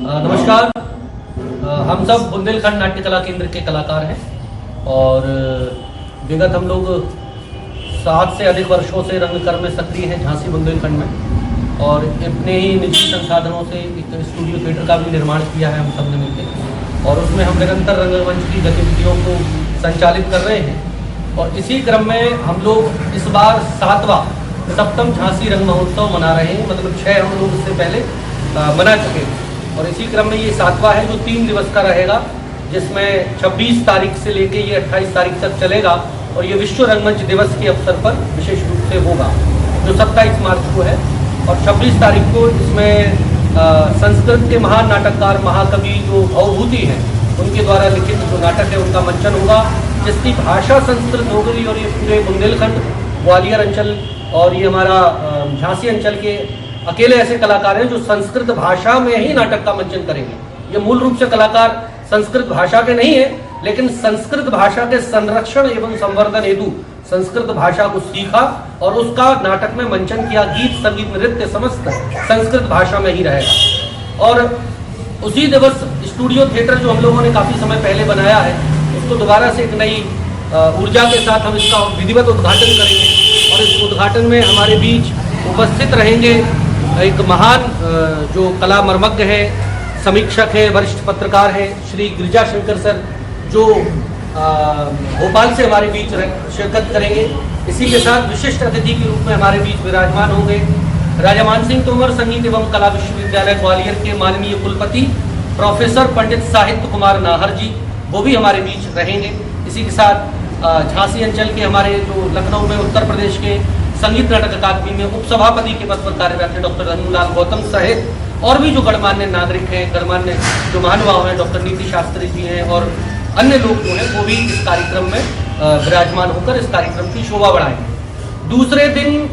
नमस्कार। हम सब बुंदेलखंड नाट्य कला केंद्र के कलाकार हैं और विगत हम लोग 7 से अधिक वर्षों से रंगकर्म में सक्रिय हैं झांसी बुंदेलखंड में, और अपने ही निजी संसाधनों से एक स्टूडियो थिएटर का भी निर्माण किया है हम सब ने मिलकर, और उसमें हम निरंतर रंगमंच की गतिविधियों को संचालित कर रहे हैं। और इसी क्रम में हम लोग इस बार 7वां सप्तम झांसी रंग महोत्सव मना रहे हैं। मतलब 6 हम लोग इससे पहले मना चुके हैं, और इसी क्रम में ये 7वां है जो 3 दिवस का रहेगा, जिसमें 26 तारीख से लेके ये 28 तारीख तक चलेगा। और ये विश्व रंगमंच दिवस के अवसर पर विशेष रूप से होगा, जो 27 मार्च को है। और 26 तारीख को इसमें संस्कृत के महान नाटककार महाकवि जो भवभूति हैं उनके द्वारा लिखित जो नाटक है उनका मंचन होगा, जिसकी भाषा संस्कृत हो गई। और ये पूरे बुंदेलखंड, ग्वालियर अंचल और ये हमारा झांसी अंचल के अकेले ऐसे कलाकार हैं जो संस्कृत भाषा में ही नाटक का मंचन करेंगे। ये मूल रूप से कलाकार संस्कृत भाषा के नहीं है, लेकिन संस्कृत भाषा के संरक्षण एवं संवर्धन हेतु संस्कृत भाषा को सीखा और उसका नाटक में मंचन किया। गीत, संगीत, नृत्य समस्त संस्कृत भाषा में ही रहेगा। और उसी दिवस स्टूडियो थिएटर जो हम लोगों ने काफी समय पहले बनाया है, उसको दोबारा से एक नई ऊर्जा के साथ हम इसका विधिवत उद्घाटन करेंगे। और इस उद्घाटन में हमारे बीच उपस्थित रहेंगे एक महान जो कला मर्मज्ञ है, समीक्षक है, वरिष्ठ पत्रकार है, श्री गिरिजा शंकर सर, जो भोपाल से हमारे बीच शिरकत करेंगे। इसी के साथ विशिष्ट अतिथि के रूप में हमारे बीच विराजमान होंगे राजा मान सिंह तोमर संगीत एवं कला विश्वविद्यालय ग्वालियर के माननीय कुलपति प्रोफेसर पंडित साहित्य कुमार नाहर जी, वो भी हमारे बीच रहेंगे। इसी के साथ झांसी अंचल के हमारे जो लखनऊ में उत्तर प्रदेश के संगीत नाटक अकादमी में उपसभापति के पद पर कार्यरत हैं डॉक्टर रघुलाल गौतम सहित और भी जो गणमान्य नागरिक हैं, गणमान्य जो महानुभाव हैं, डॉक्टर नीति शास्त्री जी हैं और अन्य लोग जो हैं वो भी इस कार्यक्रम में विराजमान होकर इस कार्यक्रम की शोभा बढ़ाएंगे। दूसरे दिन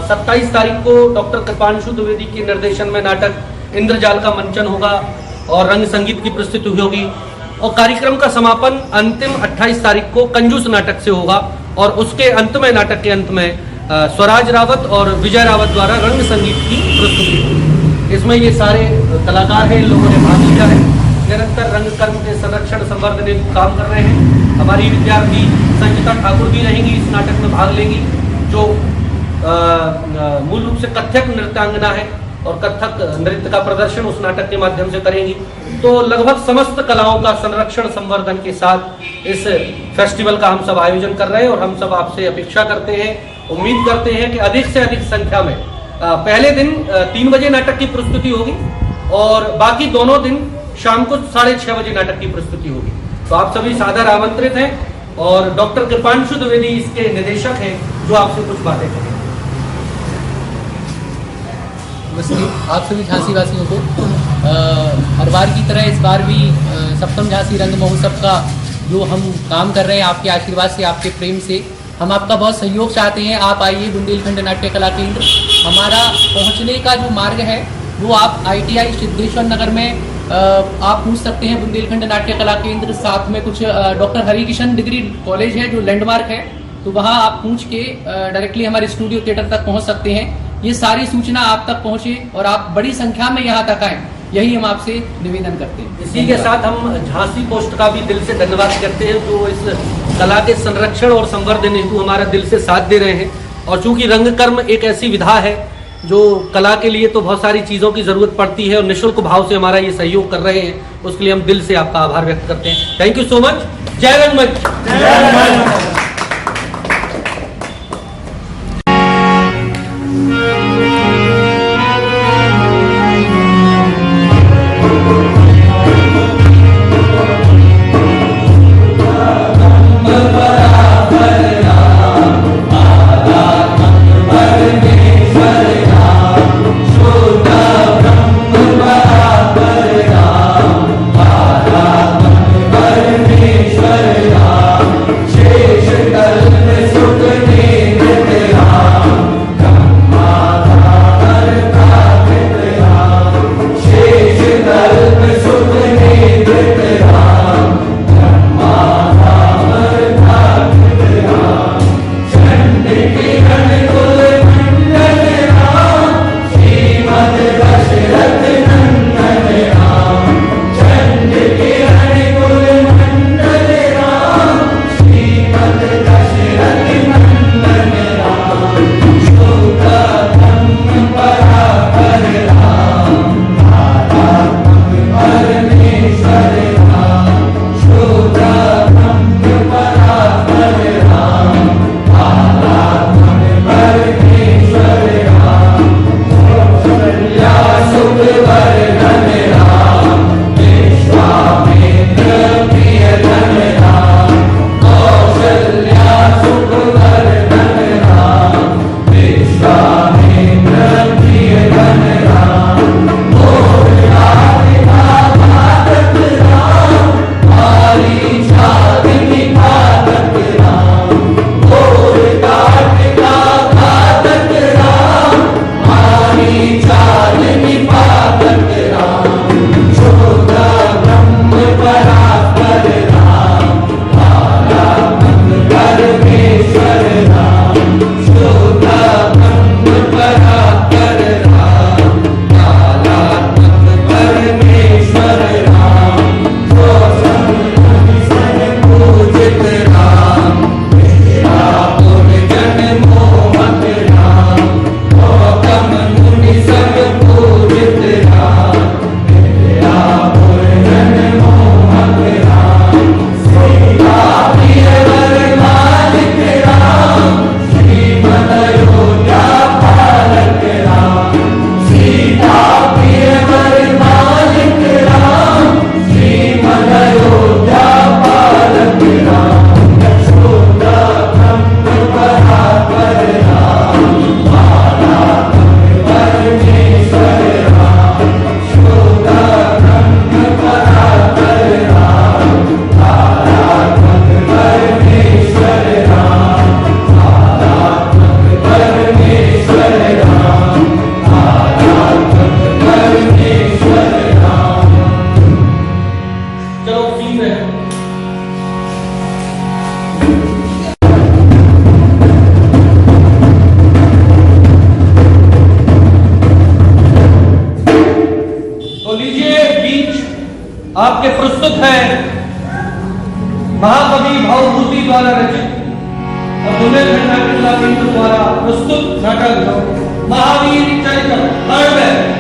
27 तारीख को डॉक्टर कृपांशु द्विवेदी के निर्देशन में नाटक इंद्रजाल का मंचन होगा और रंग संगीत की प्रस्तुति होगी। और कार्यक्रम का समापन अंतिम 28 तारीख को कंजूस नाटक से होगा, और उसके अंत में, नाटक के अंत में स्वराज रावत और विजय रावत द्वारा रंग संगीत की प्रस्तुति होगी। इसमें ये सारे कलाकार हैं, इन लोगों ने भाग लिया है, निरंतर रंगकर्म के संरक्षण संवर्धन में काम कर रहे हैं। हमारी विद्यार्थी संगीता ठाकुर भी रहेंगी, इस नाटक में भाग लेंगी, जो मूल रूप से कथक नृत्यांगना है और कथक नृत्य का प्रदर्शन उस नाटक के माध्यम से करेंगी। तो लगभग समस्त कलाओं का संरक्षण संवर्धन के साथ इस फेस्टिवल का हम सब आयोजन कर रहे हैं, और हम सब आपसे अपेक्षा करते हैं, उम्मीद करते हैं कि अधिक से अधिक संख्या में पहले दिन 3 बजे नाटक की प्रस्तुति होगी और बाकी दोनों दिन शाम को 6:30 बजे नाटक की प्रस्तुति होगी। तो आप सभी सादर आमंत्रित हैं, और डॉक्टर कृपांशु द्विवेदी इसके निदेशक हैं जो आपसे कुछ बातें करेंगे। आप सभी झांसी वासियों को हर बार की तरह इस बार भी सप्तम झांसी रंग महोत्सव का जो हम काम कर रहे हैं, आपके आशीर्वाद से, आपके प्रेम से, हम आपका बहुत सहयोग चाहते हैं। आप आइए बुंदेलखंड नाट्य कला केंद्र। हमारा पहुंचने का जो मार्ग है वो आप ITI सिद्धेश्वर नगर में आप पूछ सकते हैं, बुंदेलखंड नाट्य कला केंद्र। साथ में कुछ डॉक्टर हरिकिशन डिग्री कॉलेज है जो लैंडमार्क है, तो वहाँ आप पूछ के डायरेक्टली हमारे स्टूडियो थिएटर तक पहुँच सकते हैं। ये सारी सूचना आप तक पहुँचे और आप बड़ी संख्या में यहाँ तक आए, यही हम आपसे निवेदन करते हैं। इसी के साथ हम झांसी पोस्ट का भी दिल से धन्यवाद करते हैं, जो इस कला के संरक्षण और संवर्धन हेतु हमारा दिल से साथ दे रहे हैं। और चूंकि रंगकर्म एक ऐसी विधा है जो कला के लिए तो बहुत सारी चीज़ों की ज़रूरत पड़ती है, और निःशुल्क भाव से हमारा ये सहयोग कर रहे हैं, उसके लिए हम दिल से आपका आभार व्यक्त करते हैं। Thank you so much. जय रंगमंच। शेष उनके बीच आपके प्रस्तुत है महाकवि भावभूति द्वारा रचित और बुंदेलखंड नाट्य कला केंद्र द्वारा प्रस्तुत नाटक महावीर चरित्र हर्ड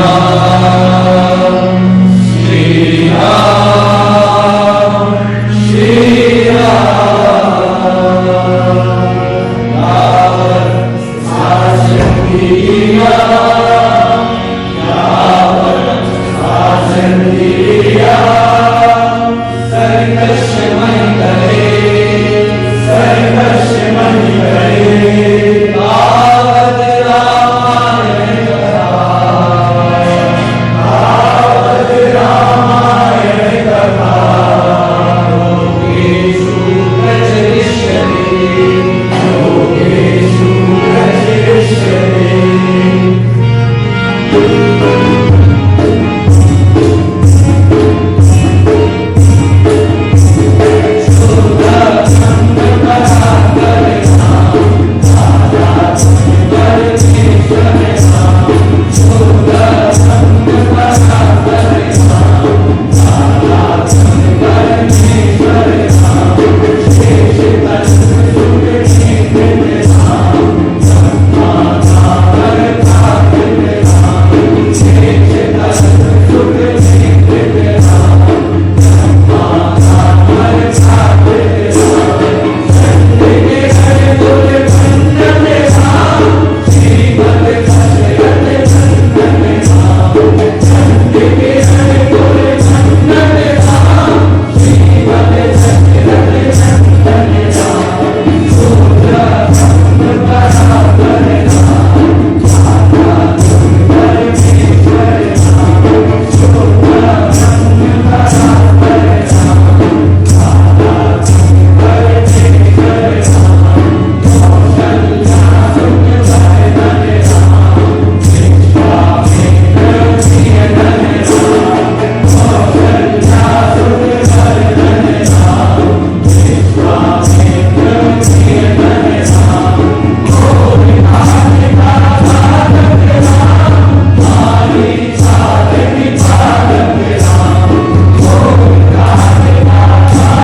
जय